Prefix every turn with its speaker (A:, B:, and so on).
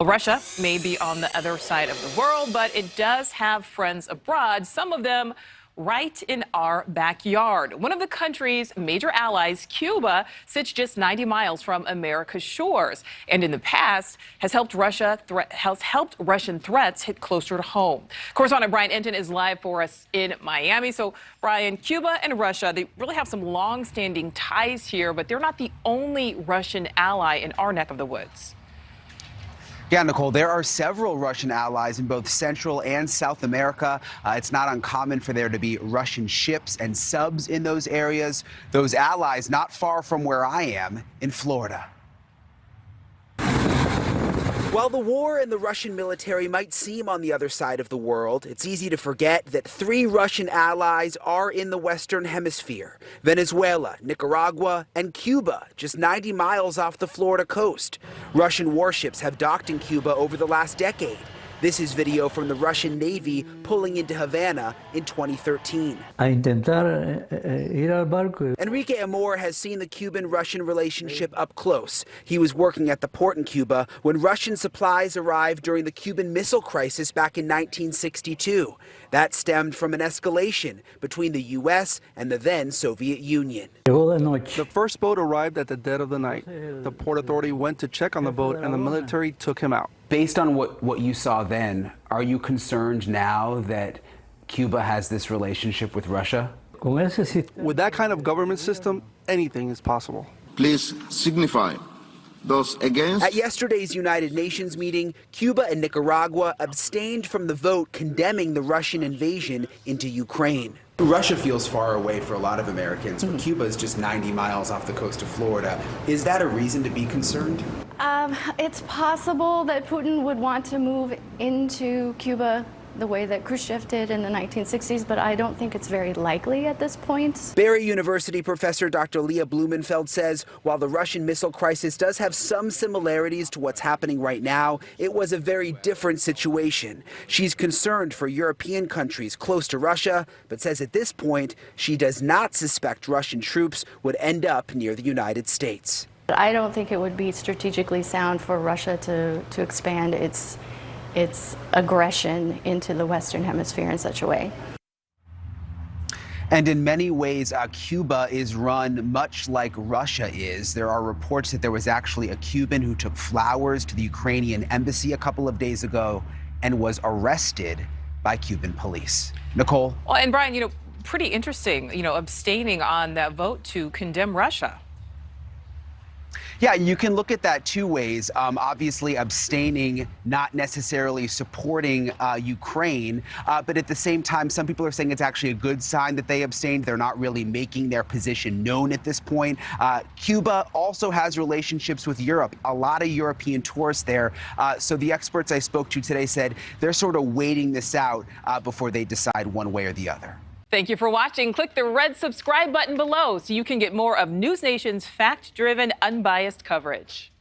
A: Russia may be on the other side of the world, but it does have friends abroad, some of them right in our backyard. One of the country's major allies, Cuba, sits just 90 miles from America's shores, and in the past has helped Russian threats hit closer to home. Correspondent Brian Enton is live for us in Miami. So, Brian, Cuba and Russia, they really have some long-standing ties here, but they're not the only Russian ally in our neck of the woods.
B: Yeah, Nicole, there are several Russian allies in both Central and South America. It's not uncommon for there to be Russian ships and subs in those areas. Those allies not far from where I am in Florida. While the war and the Russian military might seem on the other side of the world, it's easy to forget that 3 Russian allies are in the Western Hemisphere: Venezuela, Nicaragua, and Cuba, just 90 miles off the Florida coast. Russian warships have docked in Cuba over the last decade. This is video from the Russian Navy pulling into Havana in 2013. Enrique Amor has seen the Cuban-Russian relationship up close. He was working at the port in Cuba when Russian supplies arrived during the Cuban Missile Crisis back in 1962. That stemmed from an escalation between the U.S. and the then Soviet Union.
C: The first boat arrived at the dead of the night. The Port Authority went to check on the boat and the military took him out.
D: Based on what you saw then, are you concerned now that Cuba has this relationship with Russia?
C: With that kind of government system, anything is possible.
E: Please signify those against.
B: At yesterday's United Nations meeting, Cuba and Nicaragua abstained from the vote condemning the Russian invasion into Ukraine. Russia feels far away for a lot of Americans, but Cuba is just 90 miles off the coast of Florida. Is that a reason to be concerned?
F: It's possible that Putin would want to move into Cuba the way that Khrushchev did in the 1960s, but I don't think it's very likely at this point.
B: Barry University professor Dr. Leah Blumenfeld says while the Russian missile crisis does have some similarities to what's happening right now, it was a very different situation. She's concerned for European countries close to Russia, but says at this point she does not suspect Russian troops would end up near the United States.
F: I don't think it would be strategically sound for Russia to expand its aggression into the Western Hemisphere in such a way.
B: And in many ways, Cuba is run much like Russia is. There are reports that there was actually a Cuban who took flowers to the Ukrainian embassy a couple of days ago and was arrested by Cuban police. Nicole?
A: Well, and Brian, pretty interesting, abstaining on that vote to condemn Russia.
B: Yeah, you can look at that 2 ways. Obviously, abstaining, not necessarily supporting Ukraine. But at the same time, some people are saying it's actually a good sign that they abstained. They're not really making their position known at this point. Cuba also has relationships with Europe, a lot of European tourists there. So the experts I spoke to today said they're sort of waiting this out before they decide one way or the other.
A: Thank you for watching. Click the red subscribe button below so you can get more of NewsNation's fact-driven, unbiased coverage.